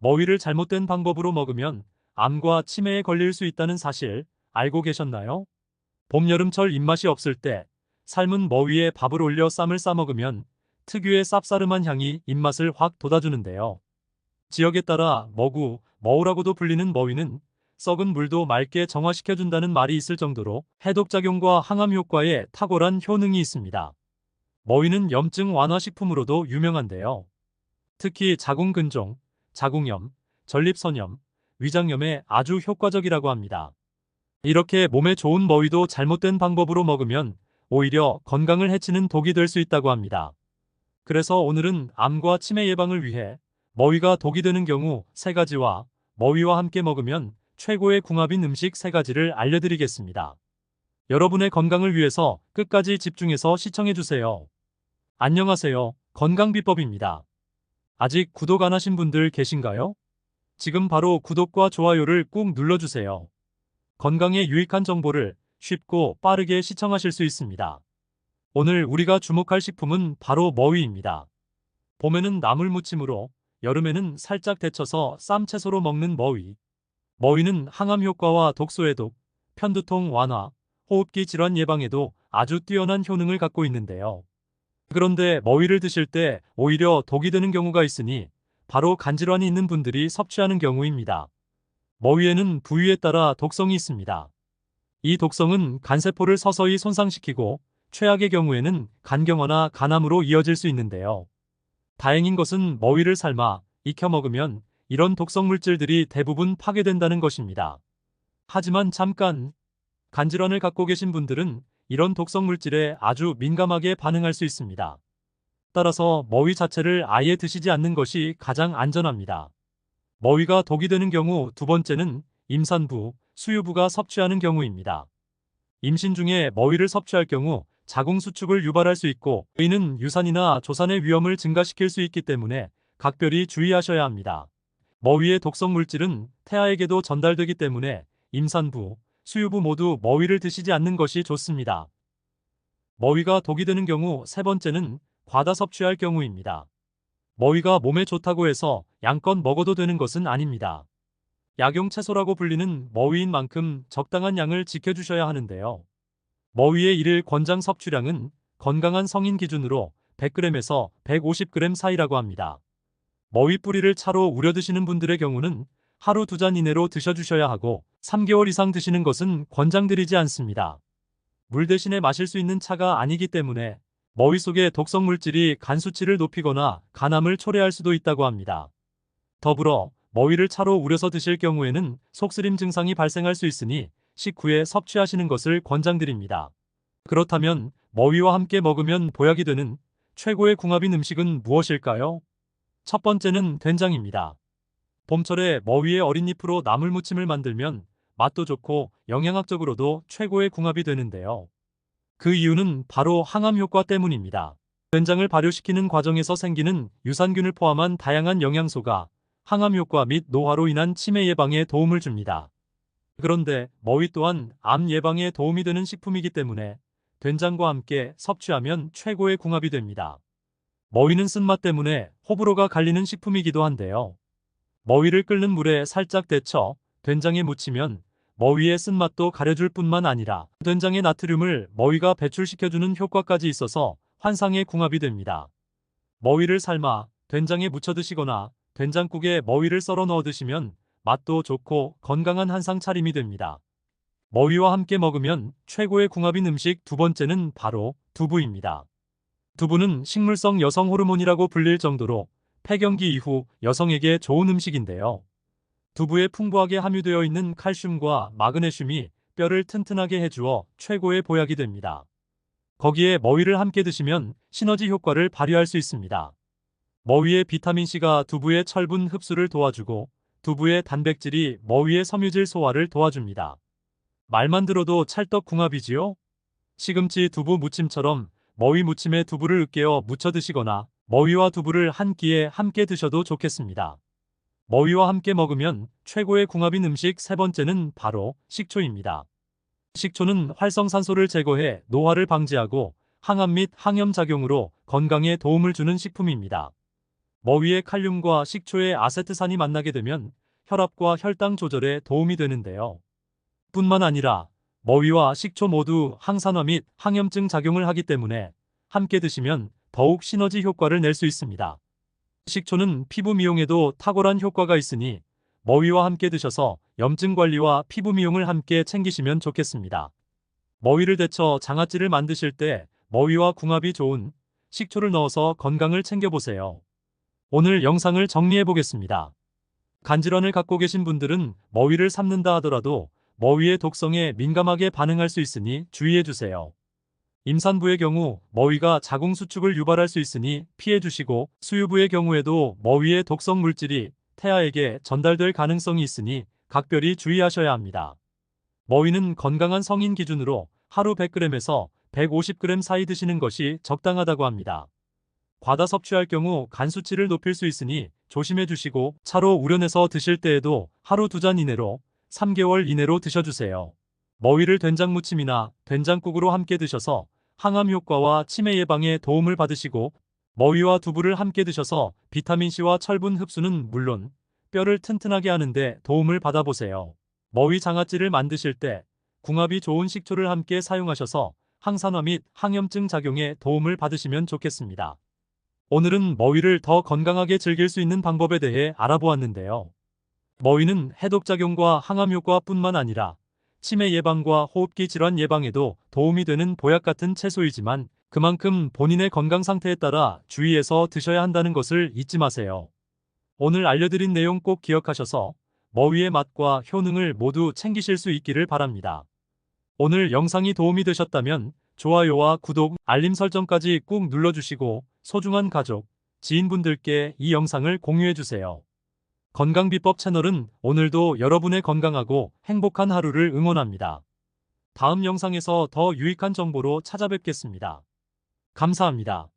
머위를 잘못된 방법으로 먹으면 암과 치매에 걸릴 수 있다는 사실 알고 계셨나요? 봄, 여름철 입맛이 없을 때 삶은 머위에 밥을 올려 쌈을 싸 먹으면 특유의 쌉싸름한 향이 입맛을 확 돋아주는데요. 지역에 따라 머구, 머우라고도 불리는 머위는 썩은 물도 맑게 정화시켜준다는 말이 있을 정도로 해독작용과 항암 효과에 탁월한 효능이 있습니다. 머위는 염증 완화 식품으로도 유명한데요. 특히 자궁근종, 자궁염, 전립선염, 위장염에 아주 효과적이라고 합니다. 이렇게 몸에 좋은 머위도 잘못된 방법으로 먹으면 오히려 건강을 해치는 독이 될 수 있다고 합니다. 그래서 오늘은 암과 치매 예방을 위해 머위가 독이 되는 경우 3가지와 머위와 함께 먹으면 최고의 궁합인 음식 3가지를 알려드리겠습니다. 여러분의 건강을 위해서 끝까지 집중해서 시청해주세요. 안녕하세요. 건강비법입니다. 아직 구독 안 하신 분들 계신가요? 지금 바로 구독과 좋아요를 꾹 눌러주세요. 건강에 유익한 정보를 쉽고 빠르게 시청하실 수 있습니다. 오늘 우리가 주목할 식품은 바로 머위입니다. 봄에는 나물무침으로, 여름에는 살짝 데쳐서 쌈채소로 먹는 머위. 머위는 항암 효과와 독소 해독, 편두통 완화, 호흡기 질환 예방에도 아주 뛰어난 효능을 갖고 있는데요. 그런데 머위를 드실 때 오히려 독이 되는 경우가 있으니 바로 간질환이 있는 분들이 섭취하는 경우입니다. 머위에는 부위에 따라 독성이 있습니다. 이 독성은 간세포를 서서히 손상시키고 최악의 경우에는 간경화나 간암으로 이어질 수 있는데요. 다행인 것은 머위를 삶아 익혀 먹으면 이런 독성 물질들이 대부분 파괴된다는 것입니다. 하지만 잠깐, 간질환을 갖고 계신 분들은 이런 독성 물질에 아주 민감하게 반응할 수 있습니다. 따라서 머위 자체를 아예 드시지 않는 것이 가장 안전합니다. 머위가 독이 되는 경우 2번째는 임산부, 수유부가 섭취하는 경우입니다. 임신 중에 머위를 섭취할 경우 자궁 수축을 유발할 수 있고 이는 유산이나 조산의 위험을 증가시킬 수 있기 때문에 각별히 주의하셔야 합니다. 머위의 독성 물질은 태아에게도 전달되기 때문에 임산부, 수유부 모두 머위를 드시지 않는 것이 좋습니다. 머위가 독이 되는 경우 3번째는 과다 섭취할 경우입니다. 머위가 몸에 좋다고 해서 양껏 먹어도 되는 것은 아닙니다. 약용채소라고 불리는 머위인 만큼 적당한 양을 지켜주셔야 하는데요. 머위의 일일 권장 섭취량은 건강한 성인 기준으로 100g에서 150g 사이라고 합니다. 머위 뿌리를 차로 우려 드시는 분들의 경우는 하루 2잔 이내로 드셔주셔야 하고 3개월 이상 드시는 것은 권장드리지 않습니다. 물 대신에 마실 수 있는 차가 아니기 때문에 머위 속의 독성 물질이 간 수치를 높이거나 간암을 초래할 수도 있다고 합니다. 더불어 머위를 차로 우려서 드실 경우에는 속쓰림 증상이 발생할 수 있으니 식후에 섭취하시는 것을 권장드립니다. 그렇다면 머위와 함께 먹으면 보약이 되는 최고의 궁합인 음식은 무엇일까요? 첫 번째는 된장입니다. 봄철에 머위의 어린 잎으로 나물무침을 만들면 맛도 좋고 영양학적으로도 최고의 궁합이 되는데요. 그 이유는 바로 항암 효과 때문입니다. 된장을 발효시키는 과정에서 생기는 유산균을 포함한 다양한 영양소가 항암 효과 및 노화로 인한 치매 예방에 도움을 줍니다. 그런데 머위 또한 암 예방에 도움이 되는 식품이기 때문에 된장과 함께 섭취하면 최고의 궁합이 됩니다. 머위는 쓴맛 때문에 호불호가 갈리는 식품이기도 한데요. 머위를 끓는 물에 살짝 데쳐 된장에 묻히면 머위의 쓴맛도 가려줄 뿐만 아니라 된장의 나트륨을 머위가 배출시켜주는 효과까지 있어서 환상의 궁합이 됩니다. 머위를 삶아 된장에 묻혀 드시거나 된장국에 머위를 썰어 넣어 드시면 맛도 좋고 건강한 한상 차림이 됩니다. 머위와 함께 먹으면 최고의 궁합인 음식 2번째는 바로 두부입니다. 두부는 식물성 여성 호르몬이라고 불릴 정도로 폐경기 이후 여성에게 좋은 음식인데요. 두부에 풍부하게 함유되어 있는 칼슘과 마그네슘이 뼈를 튼튼하게 해주어 최고의 보약이 됩니다. 거기에 머위를 함께 드시면 시너지 효과를 발휘할 수 있습니다. 머위의 비타민C가 두부의 철분 흡수를 도와주고 두부의 단백질이 머위의 섬유질 소화를 도와줍니다. 말만 들어도 찰떡궁합이지요? 시금치 두부 무침처럼 머위 무침에 두부를 으깨어 무쳐 드시거나 머위와 두부를 한 끼에 함께 드셔도 좋겠습니다. 머위와 함께 먹으면 최고의 궁합인 음식 3번째는 바로 식초입니다. 식초는 활성산소를 제거해 노화를 방지하고 항암 및 항염 작용으로 건강에 도움을 주는 식품입니다. 머위의 칼륨과 식초의 아세트산이 만나게 되면 혈압과 혈당 조절에 도움이 되는데요. 뿐만 아니라 머위와 식초 모두 항산화 및 항염증 작용을 하기 때문에 함께 드시면 더욱 시너지 효과를 낼 수 있습니다. 식초는 피부 미용에도 탁월한 효과가 있으니 머위와 함께 드셔서 염증 관리와 피부 미용을 함께 챙기시면 좋겠습니다. 머위를 데쳐 장아찌를 만드실 때 머위와 궁합이 좋은 식초를 넣어서 건강을 챙겨보세요. 오늘 영상을 정리해 보겠습니다. 간질환을 갖고 계신 분들은 머위를 삶는다 하더라도 머위의 독성에 민감하게 반응할 수 있으니 주의해 주세요. 임산부의 경우 머위가 자궁수축을 유발할 수 있으니 피해 주시고, 수유부의 경우에도 머위의 독성 물질이 태아에게 전달될 가능성이 있으니 각별히 주의하셔야 합니다. 머위는 건강한 성인 기준으로 하루 100g에서 150g 사이 드시는 것이 적당하다고 합니다. 과다 섭취할 경우 간 수치를 높일 수 있으니 조심해 주시고, 차로 우려내서 드실 때에도 하루 2잔 이내로 3개월 이내로 드셔주세요. 머위를 된장무침이나 된장국으로 함께 드셔서 항암 효과와 치매 예방에 도움을 받으시고, 머위와 두부를 함께 드셔서 비타민C와 철분 흡수는 물론 뼈를 튼튼하게 하는데 도움을 받아보세요. 머위 장아찌를 만드실 때 궁합이 좋은 식초를 함께 사용하셔서 항산화 및 항염증 작용에 도움을 받으시면 좋겠습니다. 오늘은 머위를 더 건강하게 즐길 수 있는 방법에 대해 알아보았는데요. 머위는 해독작용과 항암 효과뿐만 아니라 치매 예방과 호흡기 질환 예방에도 도움이 되는 보약 같은 채소이지만, 그만큼 본인의 건강 상태에 따라 주의해서 드셔야 한다는 것을 잊지 마세요. 오늘 알려드린 내용 꼭 기억하셔서 머위의 맛과 효능을 모두 챙기실 수 있기를 바랍니다. 오늘 영상이 도움이 되셨다면 좋아요와 구독, 알림 설정까지 꾹 눌러주시고 소중한 가족, 지인분들께 이 영상을 공유해주세요. 건강비법 채널은 오늘도 여러분의 건강하고 행복한 하루를 응원합니다. 다음 영상에서 더 유익한 정보로 찾아뵙겠습니다. 감사합니다.